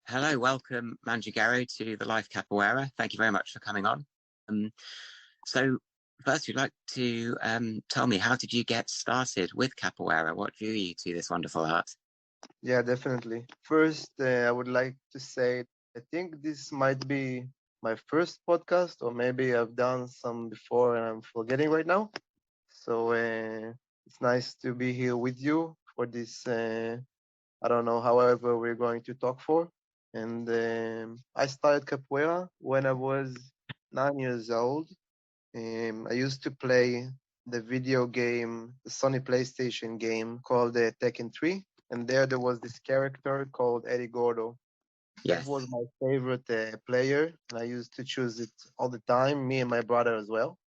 Hello, welcome Mandingueiro to the Life Capoeira. Thank you very much for coming on. Um, so first, you'd like to tell me, how did you get started with Capoeira? What drew you to this wonderful art? Yeah, definitely. First, I would like to say I think this might be my first podcast, or maybe I've done some before and I'm forgetting right now. So it's nice to be here with you for this. I don't know, however, we're going to talk for. And I started capoeira when I was 9 years old. I used to play the video game, the Sony PlayStation game called Tekken 3. And there was this character called Eddie Gordo. That Yes. was my favorite player. And I used to choose it all the time, me and my brother as well.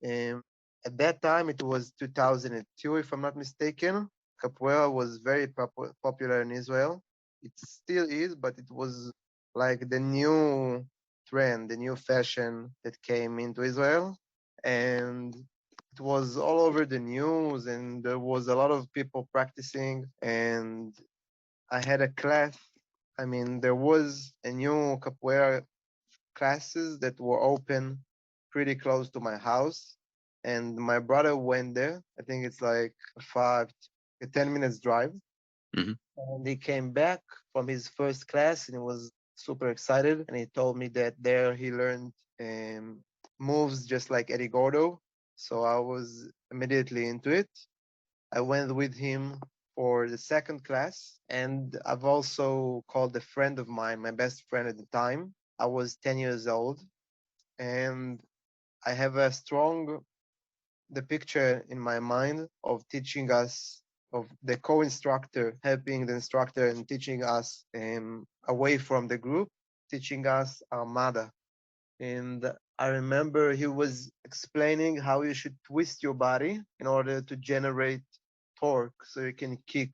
Um, at that time, it was 2002, if I'm not mistaken. Capoeira was very popular in Israel. It still is, but it was like the new trend, the new fashion that came into Israel. And it was all over the news, and there was a lot of people practicing. And I had a class. I mean, there was a new capoeira classes that were open pretty close to my house. And my brother went there. I think it's like a 10 minutes drive. Hmm. And he came back from his first class and he was super excited. And he told me that there he learned um, moves just like Eddie Gordo. So I was immediately into it. I went with him for the second class. And I've also called a friend of mine, my best friend at the time. I was 10 years old. And I have a strong the picture in my mind of teaching us of the co-instructor helping the instructor and teaching us away from the group, teaching us armada. And I remember he was explaining how you should twist your body in order to generate torque so you can kick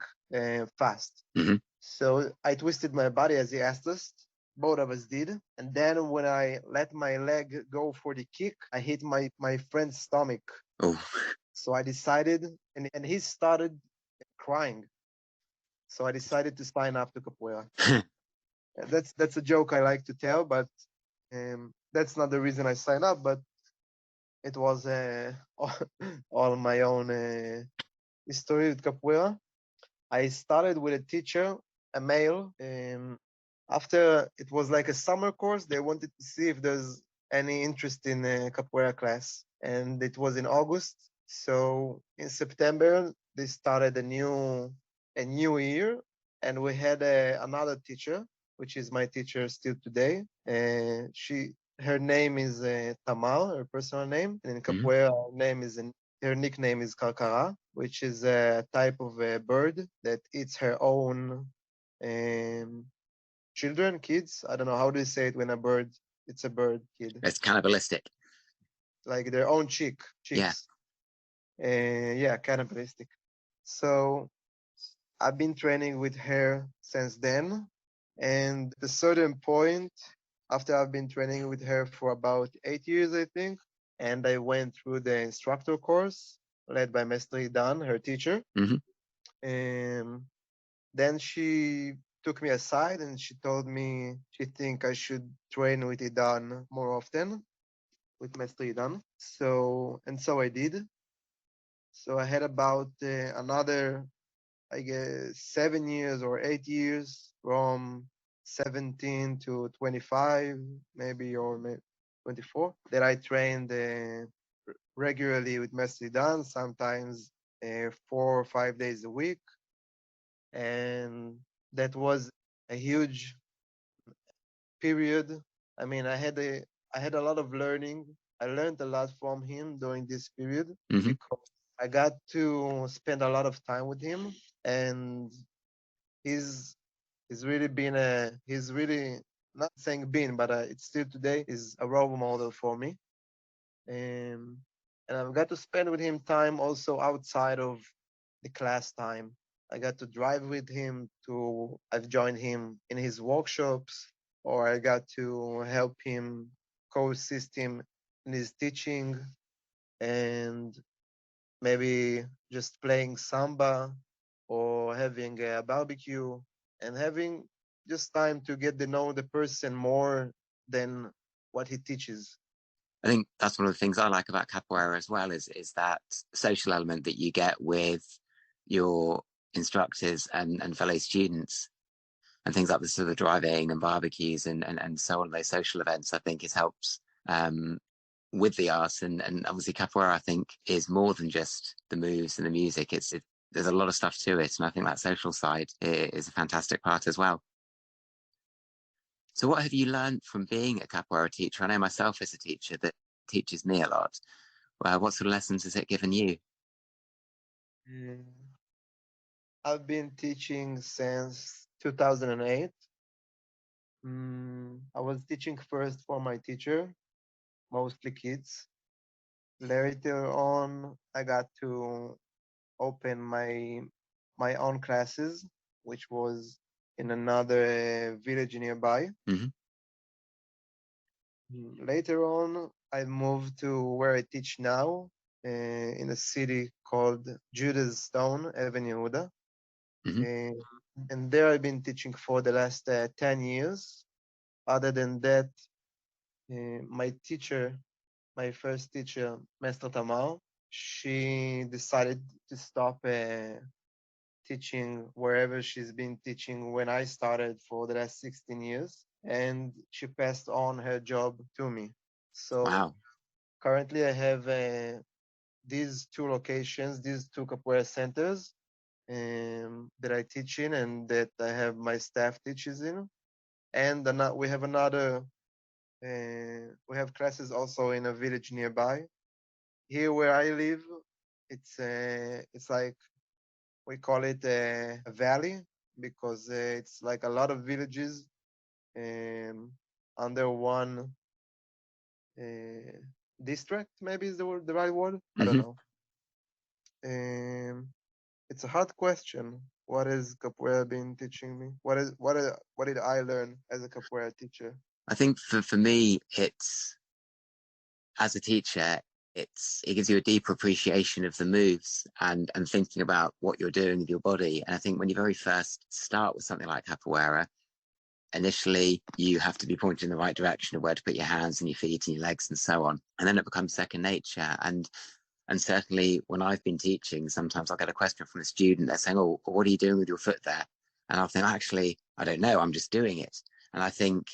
fast. Hmm. So I twisted my body as he asked us. Both of us did. And then when I let my leg go for the kick, I hit my friend's stomach. Oh. So I decided, and he started crying. So I decided to sign up to capoeira. That's a joke I like to tell, but that's not the reason I signed up. But it was all my own history with capoeira. I started with a teacher, a male. After it was like a summer course, they wanted to see if there's any interest in a capoeira class, and it was in August. So in September they started a new year, and we had another teacher, which is my teacher still today. Her name is Tamar, her personal name, and in Hmm. capoeira her nickname is Karkara, which is a type of a bird that eats her own um, children, kids. I don't know how do you say it when a bird. It's a bird kid, It's cannibalistic. like their own Yeah. chicks. Yeah, cannibalistic. So I've been training with her since then, and at a certain point, after I've been training with her for about 8 years, I think, and I went through the instructor course led by Mestre Dan, her teacher. Hmm. And then she took me aside and she told me she think I should train with Idan more often, with Mestre Idan. So I did. So I had about another, I guess, 7 years or 8 years from 17 to 25, maybe, or 24, that I trained regularly with Mestre Dan, sometimes 4 or 5 days a week. And that was a huge period. I mean, I had a lot of learning. I learned a lot from him during this period Hmm. because I got to spend a lot of time with him, and he's he's really not saying been, but it's still today is a role model for me. Um, and I've got to spend with him time also outside of the class time. I got to drive with him to, I've joined him in his workshops, or I got to help him, co-assist him in his teaching, and maybe just playing samba or having a barbecue and having just time to get to know the person more than what he teaches. I think that's one of the things I like about capoeira as well is that social element that you get with your instructors and fellow students, and things like the sort of driving and barbecues and so on, those social events. I think it helps with the art, and obviously capoeira I think is more than just the moves and the music. There's a lot of stuff to it, and I think that social side is a fantastic part as well. So what have you learned from being a capoeira teacher? I know myself as a teacher that teaches me a lot. What sort of lessons has it given you? Mm. I've been teaching since 2008. I was teaching first for my teacher, mostly kids. Later on, I got to open my own classes, which was in another village nearby. Mm-hmm. Later on, I moved to where I teach now, in a city called Judas Stone, Even Yehuda. Mm-hmm. And there I've been teaching for the last 10 years. Other than that, my teacher, my first teacher, Master Tamar, she decided to stop teaching wherever she's been teaching when I started for the last 16 years, and she passed on her job to me. So Wow. currently I have these two locations, these two capoeira centers that I teach in and that I have my staff teaches in. And we have another, we have classes also in a village nearby. Here where I live, it's like we call it a valley because it's like a lot of villages um, under one uh, district. Maybe is the right word. I don't Mm-hmm. know. It's a hard question. What has capoeira been teaching me? What did I learn as a capoeira teacher? I think for me, it's as a teacher, it gives you a deeper appreciation of the moves and thinking about what you're doing with your body. And I think when you very first start with something like capoeira, initially you have to be pointing in the right direction of where to put your hands and your feet and your legs and so on. And then it becomes second nature. And certainly when I've been teaching, sometimes I'll get a question from a student. They're saying, "Oh, what are you doing with your foot there?" And I'll think, actually, I don't know. I'm just doing it. And I think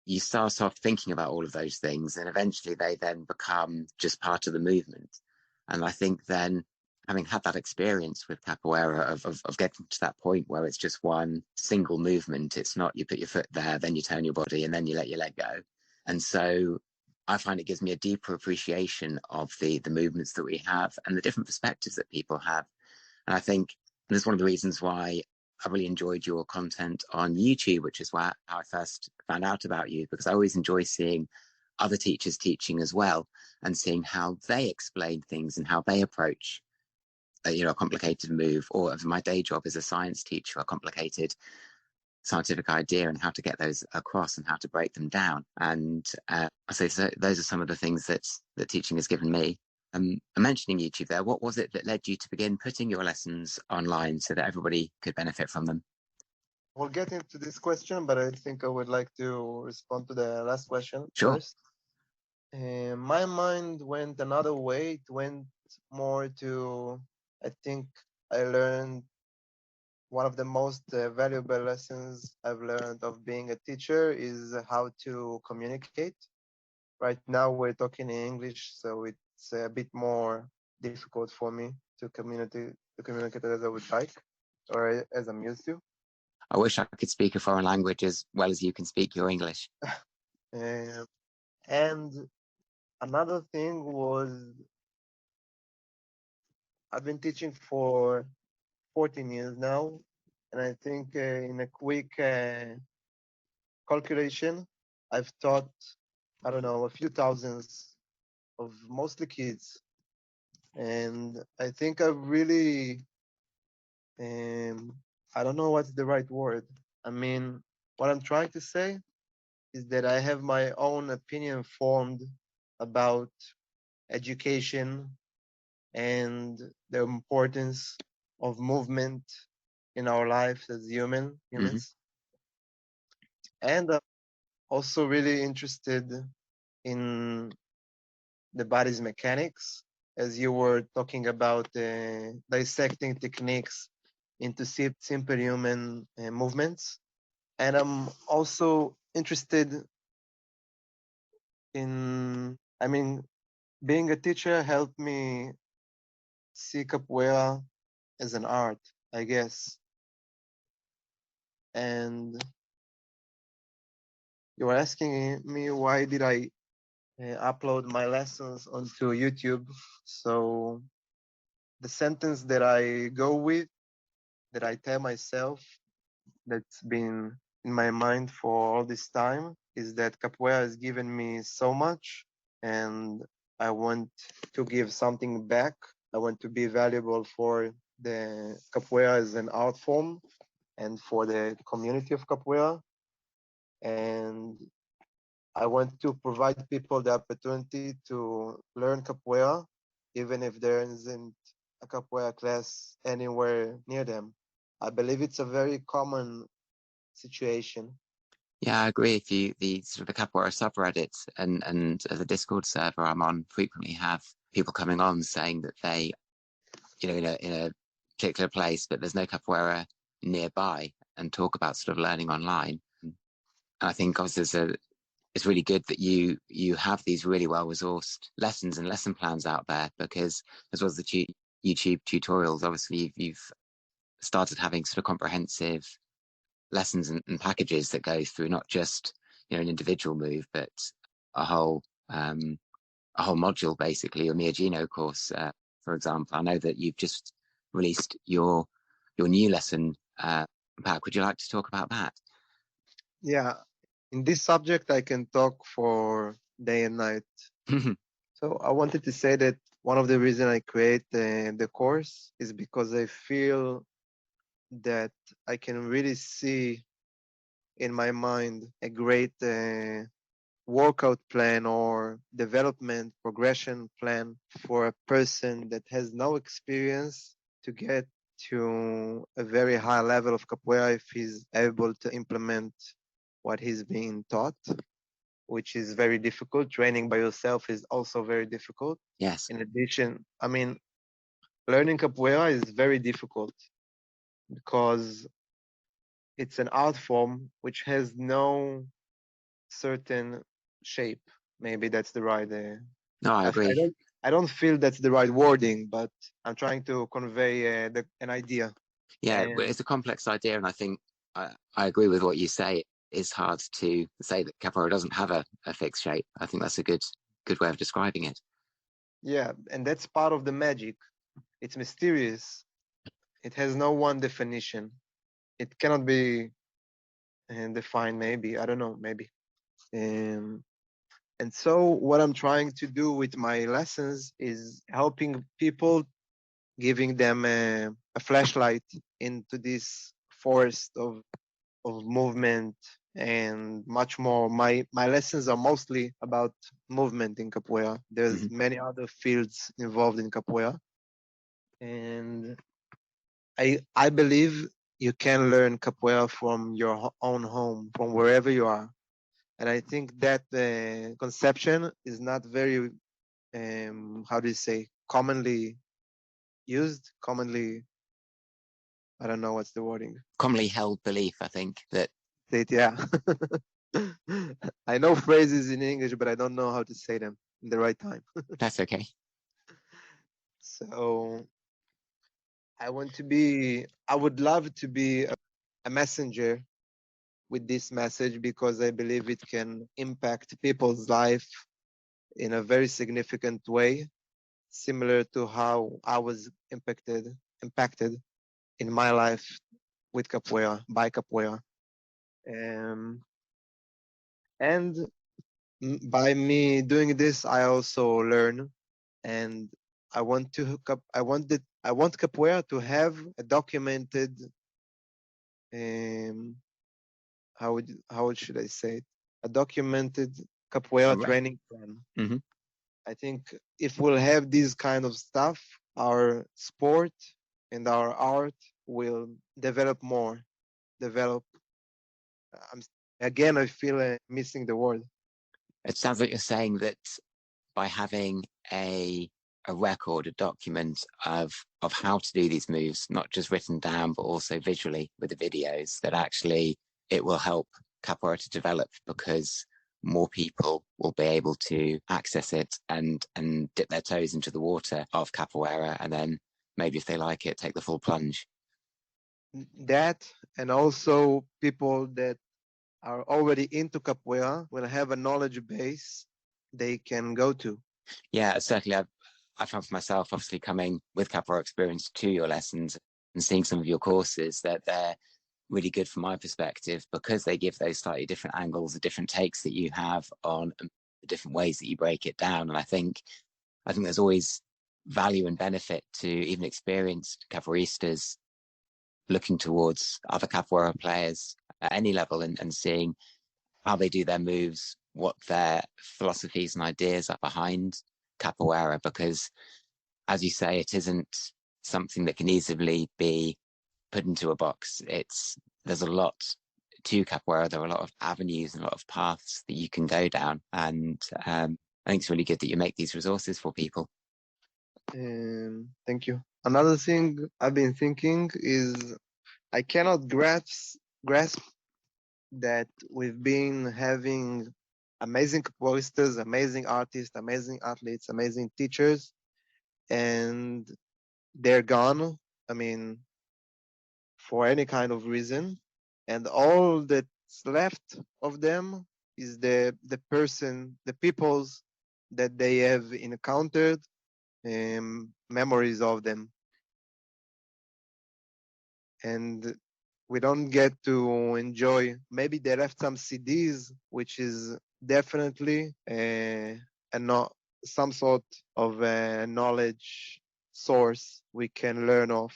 you start off thinking about all of those things, and eventually they then become just part of the movement. And I think then, having had that experience with capoeira of getting to that point where it's just one single movement, it's not you put your foot there, then you turn your body, and then you let your leg go. And so I find it gives me a deeper appreciation of the movements that we have and the different perspectives that people have. And I think this is one of the reasons why I really enjoyed your content on YouTube, which is where how I first found out about you, because I always enjoy seeing other teachers teaching as well and seeing how they explain things and how they approach a complicated move, or my day job as a science teacher, a complicated scientific idea and how to get those across and how to break them down. And I say so those are some of the things that teaching has given me. I'm mentioning YouTube there. What was it that led you to begin putting your lessons online so that everybody could benefit from them? We'll get into this question, but I think I would like to respond to the last question Sure. first. My mind went another way. It went more to, I think I learned one of the most valuable lessons I've learned of being a teacher is how to communicate. Right now we're talking in English, so it's a bit more difficult for me to communicate as I would like or as I'm used to. I wish I could speak a foreign language as well as you can speak your English. Um, and another thing was I've been teaching for 14 years now, and I think in a quick calculation, I've taught, I don't know, a few thousands of mostly kids. And I think I've really, um, I don't know what's the right word. I mean, what I'm trying to say is that I have my own opinion formed about education and the importance of movement in our lives as Mm-hmm. humans. And I'm also really interested in the body's mechanics, as you were talking about dissecting techniques into simple human movements. And I'm also interested I mean, being a teacher helped me see capoeira as an art, I guess. And you were asking me why did I upload my lessons onto YouTube. So the sentence that I go with, that I tell myself, that's been in my mind for all this time, is that capoeira has given me so much, and I want to give something back. I want to be valuable for the capoeira as an art form and for the community of capoeira. And I want to provide people the opportunity to learn capoeira, even if there isn't a capoeira class anywhere near them. I believe it's a very common situation. Yeah, I agree with you. The sort of the capoeira subreddit and the Discord server I'm on frequently have people coming on saying that they, in a particular place, but there's no capoeira nearby, and talk about sort of learning online. And I think obviously it's really good that you have these really well resourced lessons and lesson plans out there, because as well as the YouTube tutorials, obviously you've started having sort of comprehensive lessons and packages that go through not just an individual move, but a whole module, basically, your Miyagino course, for example. I know that you've just released your new lesson pack. Would you like to talk about that? Yeah, in this subject, I can talk for day and night. So I wanted to say that one of the reasons I create the course is because I feel that I can really see in my mind a great workout plan or development progression plan for a person that has no experience to get to a very high level of capoeira if he's able to implement what he's being taught, which is very difficult. Training by yourself is also very difficult. Yes. In addition, I mean, learning capoeira is very difficult because it's an art form which has no certain shape. Maybe that's the right. No, I agree. I don't feel that's the right wording, but I'm trying to convey an idea. Yeah, And it's a complex idea, and I think I agree with what you say. It's hard to say that capoeira doesn't have a fixed shape. I think that's a good way of describing it. yeah, and that's part of the magic. It's mysterious. It has no one definition. It cannot be defined. Maybe I don't know. Maybe. Um, and so what I'm trying to do with my lessons is helping people, giving them a flashlight into this forest of movement and much more. My lessons are mostly about movement in capoeira. There's many other fields involved in capoeira, and I believe you can learn capoeira from your own home, from wherever you are. And I think that conception is not very how do you say, commonly used, commonly, I don't know what's the wording. Commonly held belief, I think, that. Yeah. I know phrases in English, but I don't know how to say them in the right time. That's okay. So I would love to be a messenger with this message because I believe it can impact people's life in a very significant way, similar to how I was impacted in my life with capoeira, by capoeira. And by me doing this, I also learn, and I want capoeira to have a documented, um, how should I say it? A documented capoeira training plan. Mm-hmm. I think if we'll have these kind of stuff, our sport and our art will develop more. Develop. I'm again, I feel missing the word. It sounds like you're saying that by having a record, a document of how to do these moves, not just written down, but also visually with the videos, that actually it will help capoeira to develop, because more people will be able to access it and dip their toes into the water of capoeira, and then maybe if they like it, take the full plunge. That, and also people that are already into capoeira will have a knowledge base they can go to. Yeah, certainly. I found for myself, obviously coming with capoeira experience to your lessons and seeing some of your courses, that they're really good from my perspective, because they give those slightly different angles, the different takes that you have on the different ways that you break it down. And I think there's always value and benefit to even experienced capoeiristas looking towards other capoeira players at any level, and seeing how they do their moves, what their philosophies and ideas are behind capoeira, because as you say, it isn't something that can easily be put into a box. There's a lot to capoeira. There are a lot of avenues and a lot of paths that you can go down, and I think it's really good that you make these resources for people. Thank you. Another thing I've been thinking is I cannot grasp that we've been having amazing capoeiristas, amazing artists, amazing athletes, amazing teachers, and they're gone. I mean, for any kind of reason, and all that's left of them is the peoples that they have encountered, memories of them, and we don't get to enjoy. Maybe they left some CDs, which is definitely not some sort of a knowledge source we can learn of.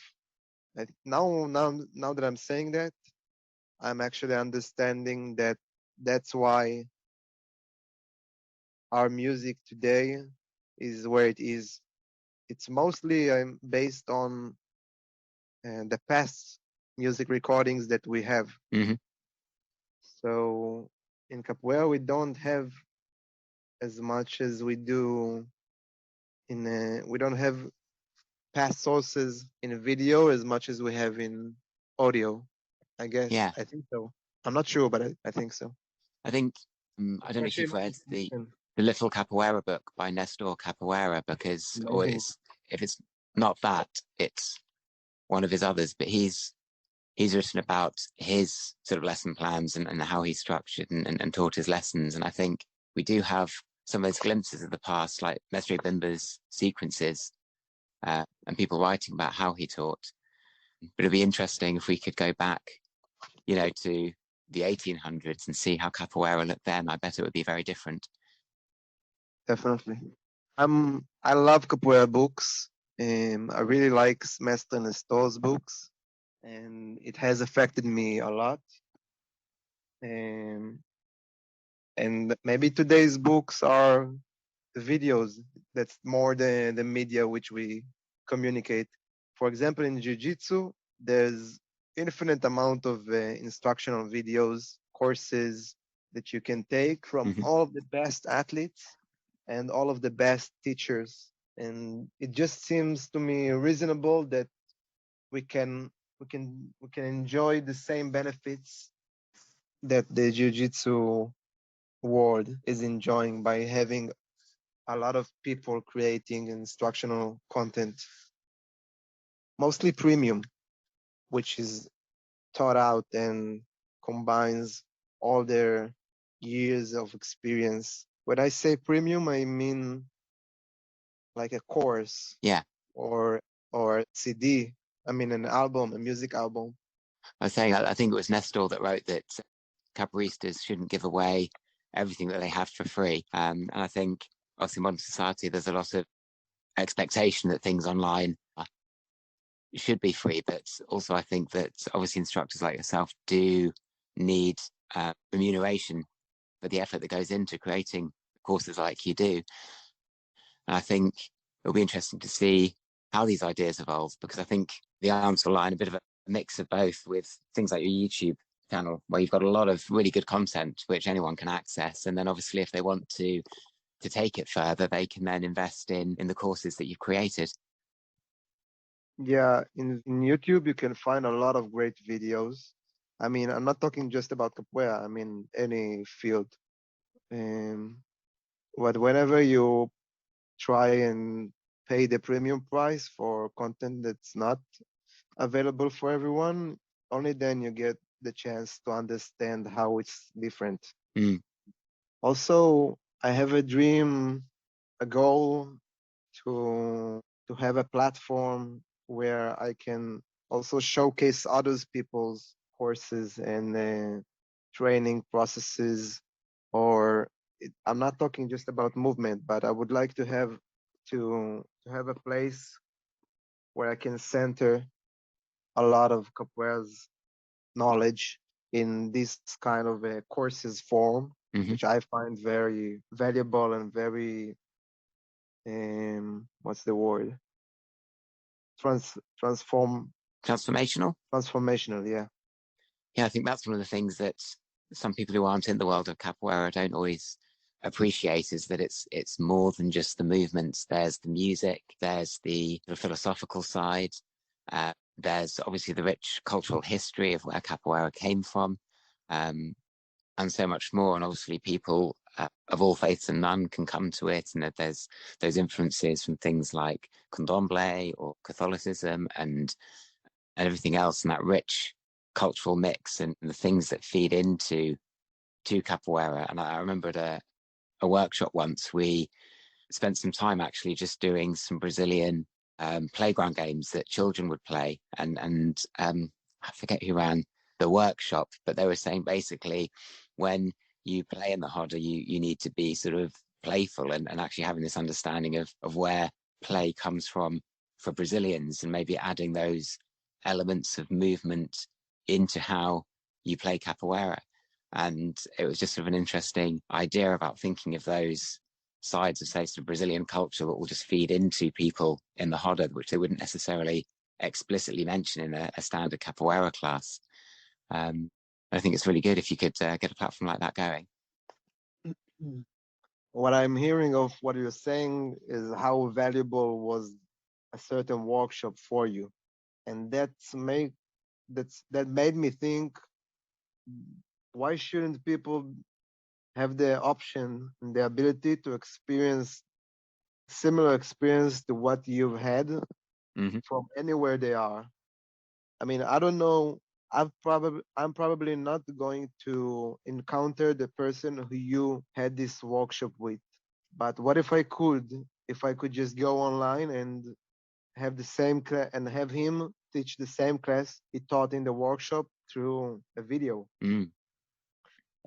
Now that I'm saying that, I'm actually understanding that that's why our music today is where it is. It's mostly based on the past music recordings that we have. Mm-hmm. So in capoeira, we don't have as much as we do we don't have past sources in video as much as we have in audio. I guess. Yeah. I think so. I'm not sure, but I think so. I think I don't know if Especially you've read the in- Little Capoeira book by Nestor Capoeira, because if it's not that, it's one of his others, but he's written about his sort of lesson plans and how he's structured and taught his lessons. And I think we do have some of those glimpses of the past, like Mestre Bimba's sequences, and people writing about how he taught. But it'd be interesting if we could go back, to the 1800s and see how capoeira looked then. I bet it would be very different. Definitely. I love capoeira books. I really like Mestre Nestor's books, and it has affected me a lot. And maybe today's books are videos. That's more the media which we communicate. For example, in Jiu-Jitsu, there's infinite amount of instructional videos, courses that you can take from all of the best athletes and all of the best teachers. And it just seems to me reasonable that we can enjoy the same benefits that the jiu-jitsu world is enjoying by having a lot of people creating instructional content, mostly premium, which is taught out and combines all their years of experience. When I say premium, I mean like a course, Yeah, or CD. I mean an album, a music album. I was saying, I think it was Nestor that wrote that capoeiristas shouldn't give away everything that they have for free. And I think, obviously, in modern society, there's a lot of expectation that things online should be free, but also I think that obviously instructors like yourself do need remuneration for the effort that goes into creating courses like you do. And I think it'll be interesting to see how these ideas evolve, because I think the arms will lie in a bit of a mix of both, with things like your YouTube channel where you've got a lot of really good content which anyone can access, and then obviously if they want to take it further, they can then invest in the courses that you've created. Yeah, in YouTube you can find a lot of great videos. I mean, I'm not talking just about capoeira. I mean any field. Um, but whenever you try and pay the premium price for content that's not available for everyone, only then you get the chance to understand how it's different. Mm. Also, I have a dream, a goal to have a platform where I can also showcase others people's courses and training processes. Or I'm not talking just about movement, but I would like to have a place where I can center a lot of capoeira's knowledge in this kind of a courses form, which I find very valuable and very what's the word? Transformational. Yeah. Yeah, I think that's one of the things that some people who aren't in the world of capoeira don't always appreciate, is that it's more than just the movements. There's the music, there's the philosophical side, there's obviously the rich cultural history of where capoeira came from, and so much more. And obviously people of all faiths and none can come to it, and that there's those influences from things like candomblé or Catholicism and everything else, and that rich cultural mix and the things that feed into capoeira. And I remember at a workshop once, we spent some time actually just doing some Brazilian playground games that children would play, and I forget who ran the workshop, but they were saying basically when you play in the roda, you need to be sort of playful and actually having this understanding of where play comes from for Brazilians, and maybe adding those elements of movement into how you play capoeira. And it was just sort of an interesting idea about thinking of those sides of, say, sort of Brazilian culture that will just feed into people in the roda, which they wouldn't necessarily explicitly mention in a standard capoeira class. I think it's really good if you could get a platform like that going. What I'm hearing of what you're saying is how valuable was a certain workshop for you, and that made me think, why shouldn't people have the option and the ability to experience similar experience to what you've had from anywhere they are? I mean, I don't know. I'm probably not going to encounter the person who you had this workshop with. But what if I could? If I could just go online and have the same class and have him teach the same class he taught in the workshop through a video.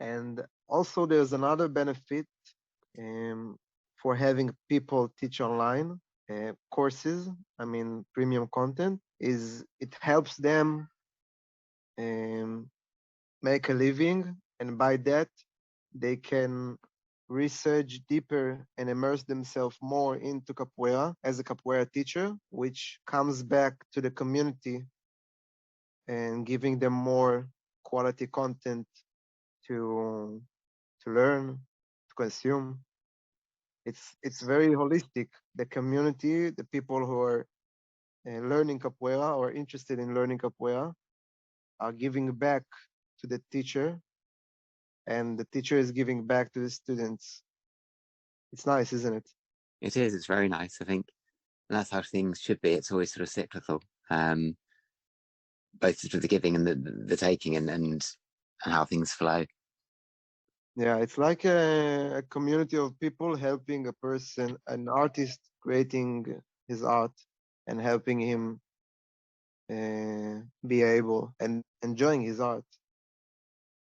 And also, there's another benefit for having people teach online courses. I mean, premium content is it helps them make a living, and by that they can research deeper and immerse themselves more into capoeira as a capoeira teacher, which comes back to the community and giving them more quality content to learn, to consume. It's very holistic. The community, the people who are learning capoeira or interested in learning capoeira, are giving back to the teacher, and the teacher is giving back to the students. It's nice, isn't it? It is. It's very nice. I think that's how things should be. It's always sort of cyclical, both sort of the giving and the taking, and how things flow. Yeah, it's like a community of people helping a person, an artist creating his art and helping him be able and enjoying his art.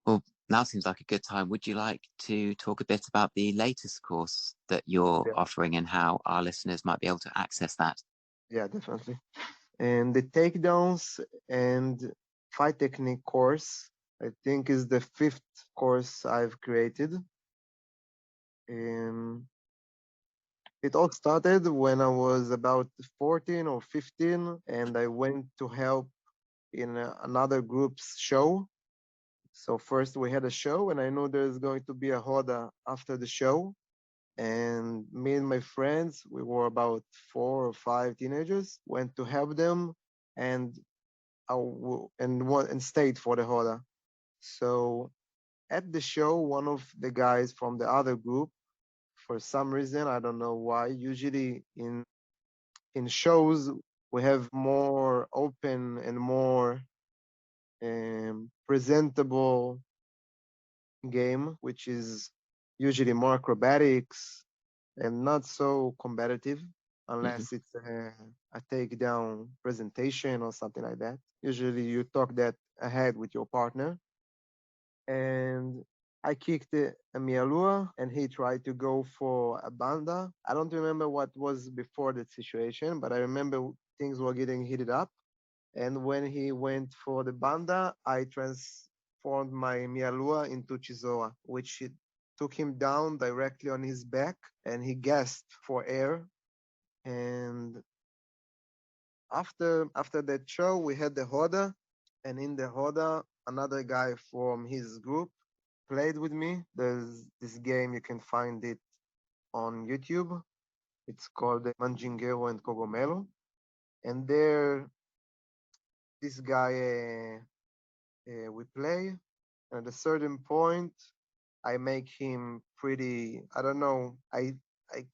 Well, now seems like a good time. Would you like to talk a bit about the latest course that you're offering and how our listeners might be able to access that? Yeah, definitely. And the takedowns and fight technique course, I think, is the 5th course I've created. It all started when I was about 14 or 15, and I went to help in another group's show. So first we had a show, and I knew there's going to be a Hoda after the show. And me and my friends, we were about 4 or 5 teenagers, went to help them, and and stayed for the Hoda. So at the show, one of the guys from the other group, for some reason, I don't know why, usually in shows we have more open and more presentable game, which is usually more acrobatics and not so competitive, Hmm. unless it's a takedown presentation or something like that. Usually you talk that ahead with your partner. And I kicked a Mialua, and he tried to go for a Banda. I don't remember what was before that situation, but I remember things were getting heated up. And when he went for the Banda, I transformed my Mialua into Chizoa, which it took him down directly on his back, and he gasped for air. And after that show, we had the Hoda, and in the Hoda, another guy from his group played with me. There's this game, you can find it on YouTube. It's called Mandingueiro and Cogomelo. And there, this guy, we play. And at a certain point, I make him pretty, I don't know, I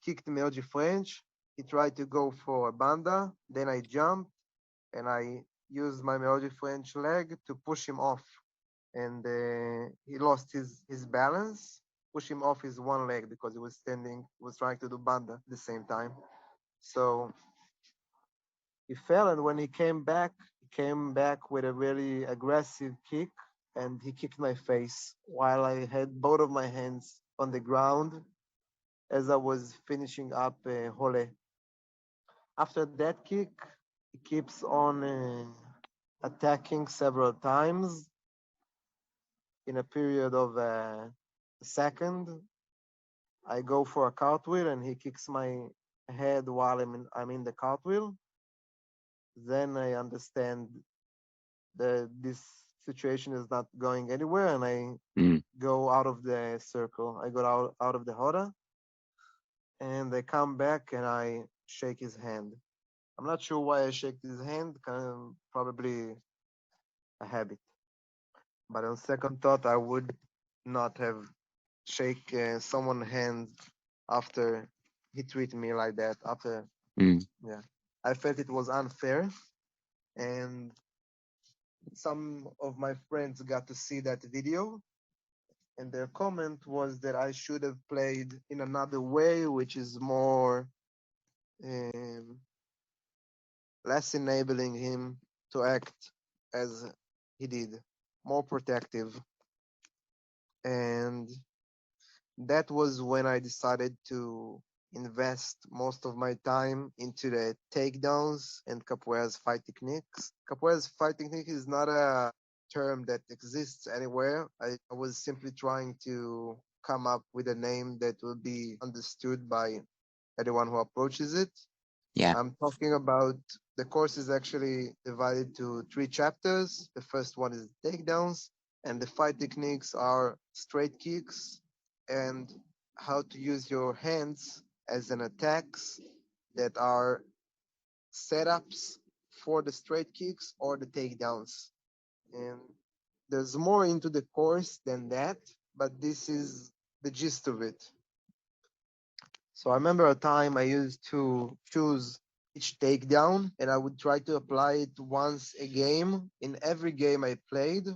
kicked Melody French. He tried to go for a banda. Then I jumped and I used my Melody French leg to push him off. And he lost his balance, push him off his one leg because he was standing, was trying to do banda at the same time. So he fell, and when he came back with a really aggressive kick, and he kicked my face while I had both of my hands on the ground as I was finishing up Hole. After that kick, he keeps on attacking several times in a period of a second. I go for a cartwheel, and he kicks my head while I'm in the cartwheel. Then I understand that this situation is not going anywhere, and I Mm. go out of the circle. I go out of the Hora, and I come back and I shake his hand. I'm not sure why I shake his hand, kind of probably a habit. But on second thought, I would not have shake someone's hand after he treated me like that. After, Mm. yeah, I felt it was unfair, and some of my friends got to see that video, and their comment was that I should have played in another way, which is more um, less enabling him to act as he did, more protective. And that was when I decided to invest most of my time into the takedowns and capoeira's fight techniques. Capoeira's fight technique is not a term that exists anywhere. I was simply trying to come up with a name that will be understood by anyone who approaches it. Yeah. I'm talking about the course is actually divided to 3 chapters. The first one is takedowns, and the fight techniques are straight kicks and how to use your hands as an attacks that are setups for the straight kicks or the takedowns. And there's more into the course than that, but this is the gist of it. So I remember a time I used to choose each takedown, and I would try to apply it once a game in every game I played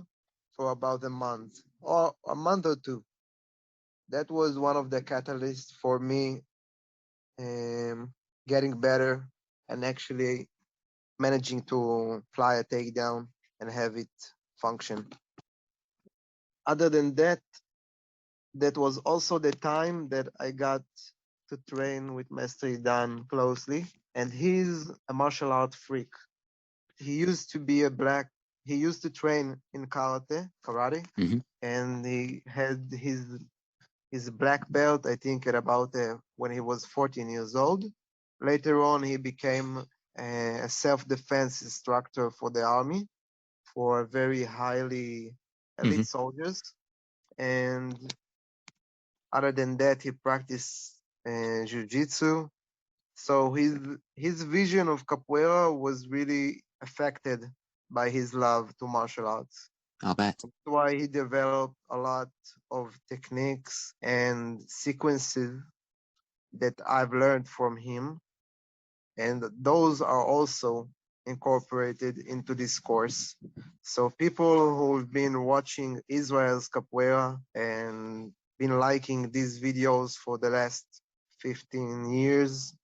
for about a month or a month or two. That was one of the catalysts for me getting better and actually managing to fly a takedown and have it function. Other than that, that was also the time that I got to train with Master Dan closely, and he's a martial art freak. He used to be a black. He used to train in karate, Hmm. and he had his black belt. I think at about when he was 14 years old. Later on, he became a self-defense instructor for the army for a very highly Hmm. elite soldiers. And other than that, he practiced jiu-jitsu. So his vision of capoeira was really affected by his love to martial arts. I'll bet. That's why he developed a lot of techniques and sequences that I've learned from him, and those are also incorporated into this course. So people who've been watching Israel's capoeira and been liking these videos for the last 15 years,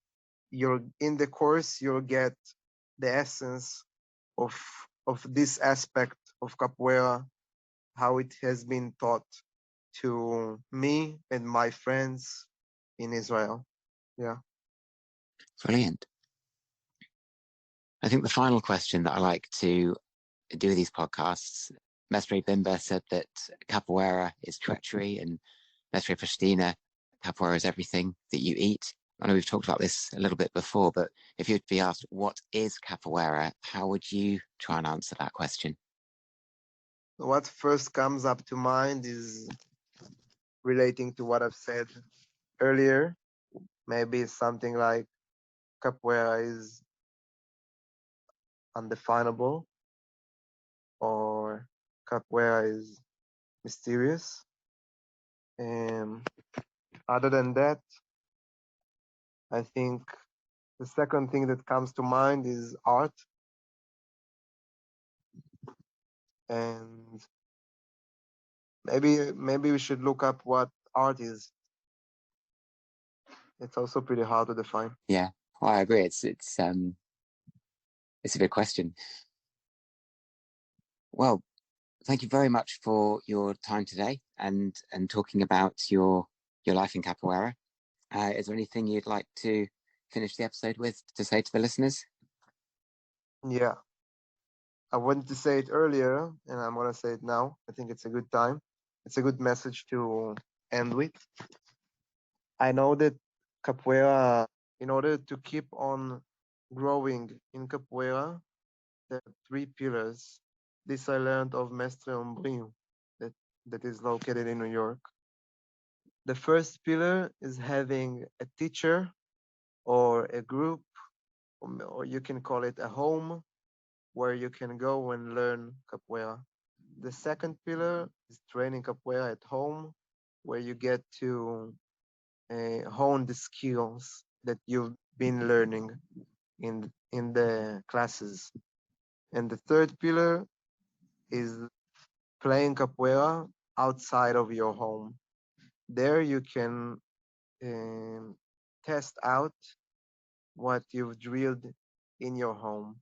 you're in the course, you'll get the essence of this aspect of capoeira, how it has been taught to me and my friends in Israel. Yeah. Brilliant. I think the final question that I like to do these podcasts, Mestre Bimba said that capoeira is treachery, and Mestre Pristina, capoeira is everything that you eat. I know we've talked about this a little bit before, but if you'd be asked what is capoeira, how would you try and answer that question? What first comes up to mind is relating to what I've said earlier. Maybe something like capoeira is undefinable, or capoeira is mysterious. And other than that, I think the second thing that comes to mind is art. And maybe we should look up what art is. It's also pretty hard to define. Yeah, well, I agree. It's a good question. Well, thank you very much for your time today and talking about your life in capoeira. Is there anything you'd like to finish the episode with to say to the listeners? Yeah, I wanted to say it earlier, and I'm gonna say it now. I think it's a good time. It's a good message to end with. I know that capoeira, in order to keep on growing in capoeira, there are three pillars. This I learned of Mestre Ombrinho, that is located in New York. The first pillar is having a teacher or a group, or you can call it a home, where you can go and learn capoeira. The second pillar is training capoeira at home, where you get to hone the skills that you've been learning in the classes. And the third pillar is playing capoeira outside of your home. There you can um, test out what you've drilled in your home.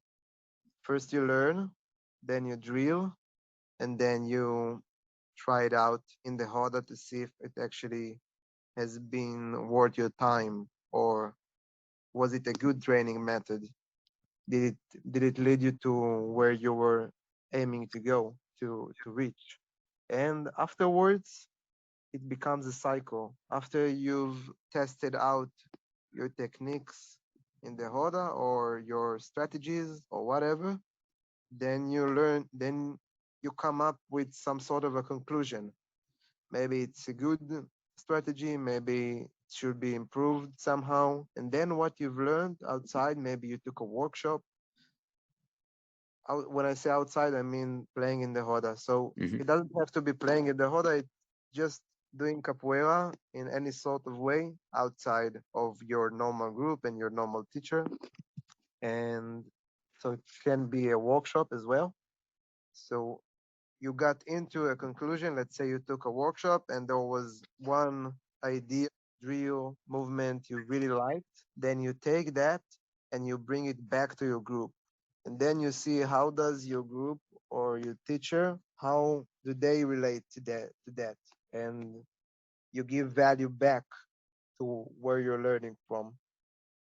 First you learn, then you drill, and then you try it out in the roda to see if it actually has been worth your time, or was it a good training method? Did it lead you to where you were aiming to go to reach? And afterwards, it becomes a cycle. After you've tested out your techniques in the roda or your strategies or whatever, then you come up with some sort of a conclusion. Maybe it's a good strategy, maybe it should be improved somehow. And then what you've learned outside, maybe you took a workshop. When I say outside, I mean playing in the roda. So Mm-hmm. it doesn't have to be playing in the roda, it's just doing capoeira in any sort of way outside of your normal group and your normal teacher. And so it can be a workshop as well. So you got into a conclusion. Let's say you took a workshop and there was one idea, drill, movement you really liked. Then you take that and you bring it back to your group. And then you see how does your group or your teacher, how do they relate to that? And you give value back to where you're learning from.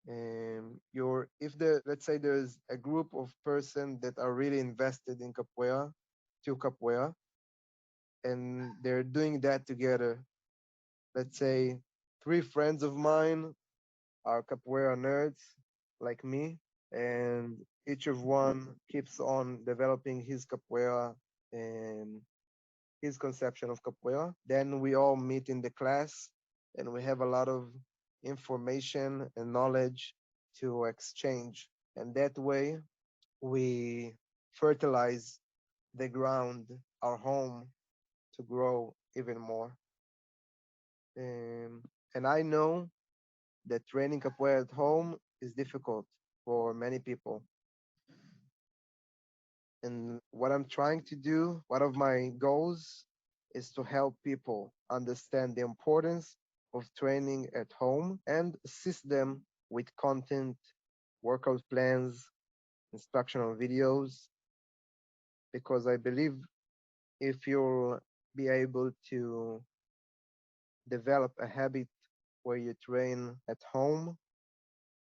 If there, let's say there's a group of person that are really invested in capoeira, to capoeira, and they're doing that together. Let's say three friends of mine are capoeira nerds like me, and each of one keeps on developing his capoeira um, his conception of capoeira. Then we all meet in the class and we have a lot of information and knowledge to exchange. And that way we fertilize the ground, our home, to grow even more. Um, and I know that training capoeira at home is difficult for many people. And what I'm trying to do, one of my goals is to help people understand the importance of training at home and assist them with content, workout plans, instructional videos, because I believe if you'll be able to develop a habit where you train at home,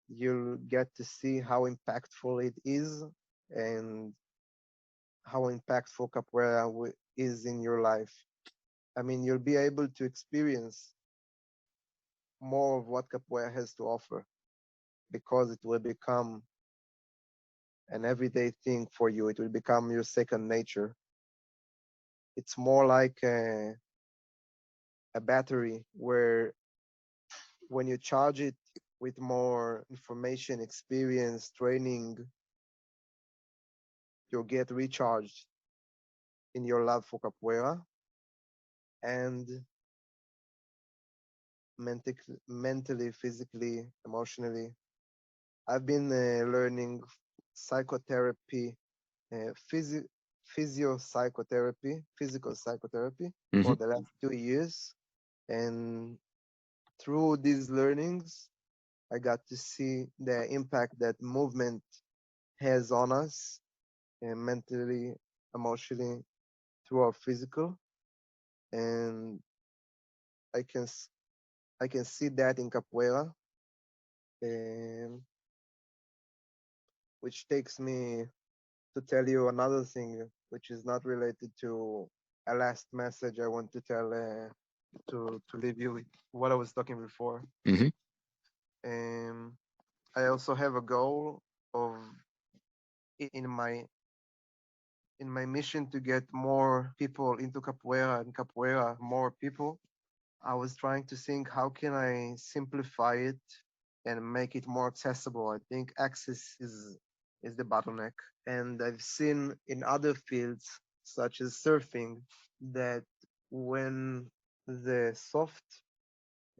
you'll get to see how impactful it is and how impactful capoeira is in your life. I mean, you'll be able to experience more of what capoeira has to offer because it will become an everyday thing for you. It will become your second nature. It's more like a battery where when you charge it with more information, experience, training, you'll get recharged in your love for capoeira and mentally, physically, emotionally. I've been learning psychotherapy, uh, physio physical psychotherapy for the last 2 years. And through these learnings, I got to see the impact that movement has on us mentally, emotionally, through our physical. And I can I can see that in capoeira, um, which takes me to tell you another thing, which is not related to a last message I want to tell to leave you with what I was talking before. Mm-hmm. Um, I also have a goal of in my mission to get more people into capoeira and capoeira more people. I was trying to think how can I simplify it and make it more accessible. I think access is the bottleneck. And I've seen in other fields such as surfing that when the soft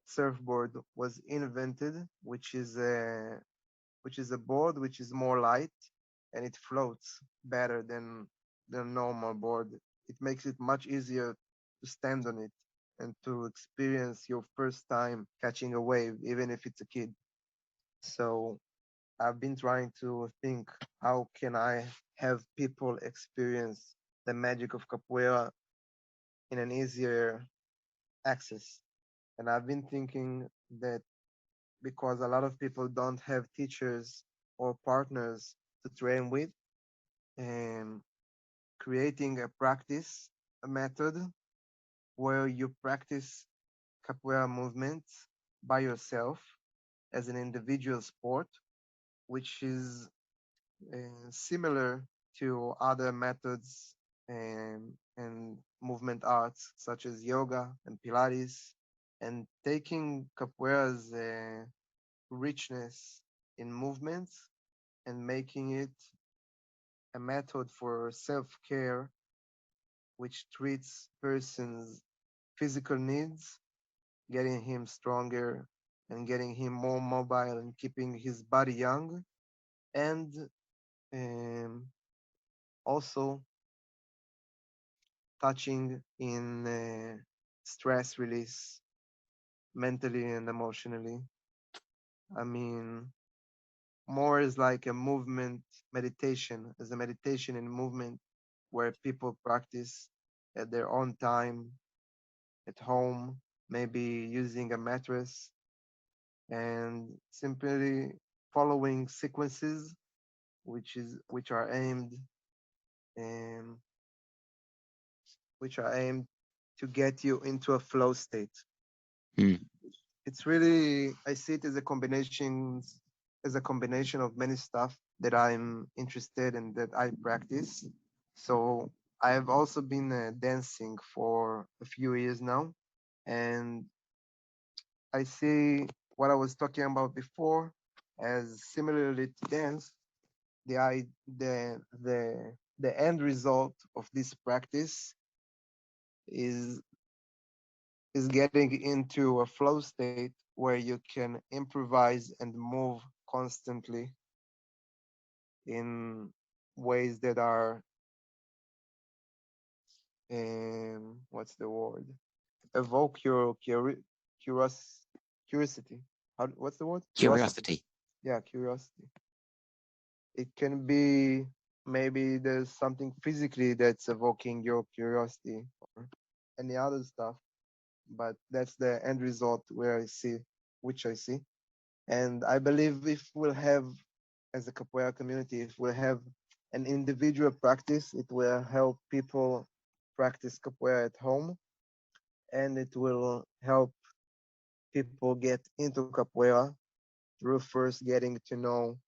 surfboard was invented, which is a board which is more light and it floats better than the normal board. It makes it much easier to stand on it and to experience your first time catching a wave, even if it's a kid. So I've been trying to think how can I have people experience the magic of capoeira in an easier access. And I've been thinking that because a lot of people don't have teachers or partners to train with, and creating a practice, a method where you practice capoeira movements by yourself as an individual sport, which is similar to other methods and movement arts such as yoga and Pilates, and taking capoeira's richness in movements and making it a method for self-care which treats person's physical needs, getting him stronger and getting him more mobile and keeping his body young, and um, also touching in stress release mentally and emotionally. I mean, more is like a movement meditation, as a meditation and movement where people practice at their own time, at home, maybe using a mattress and simply following sequences which are aimed um, which are aimed to get you into a flow state. Mm. It's really, I see it as a combination of many stuff that I'm interested in that I practice. So I've also been dancing for a few years now, and I see what I was talking about before as similarly to dance. The end result of this practice is getting into a flow state where you can improvise and move constantly in ways that are what's the word, evoke your curiosity. What's the word? Curiosity. Yeah, curiosity. It can be, maybe there's something physically that's evoking your curiosity or any other stuff, but that's the end result which I see. And I believe if we'll have, as a capoeira community, if we'll have an individual practice, it will help people practice capoeira at home, and it will help people get into capoeira through first getting to know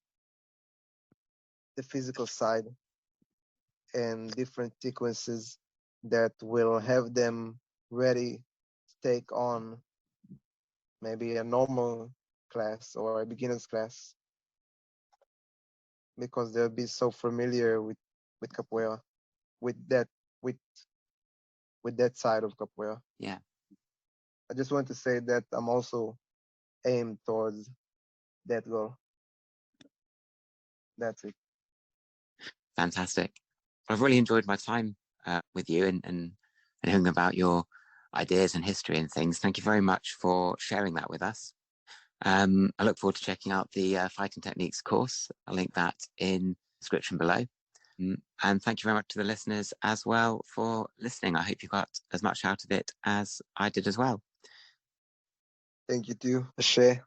the physical side and different sequences that will have them ready to take on maybe a normal class or a beginner's class, because they'll be so familiar with capoeira, with that with with that side of capoeira. Yeah. I just want to say that I'm also aimed towards that goal. That's it. Fantastic. I've really enjoyed my time with you and hearing about your ideas and history and things. Thank you very much for sharing that with us. I look forward to checking out the Fighting Techniques course. I'll link that in the description below. And thank you very much to the listeners as well for listening. I hope you got as much out of it as I did as well. Thank you too. Ashe.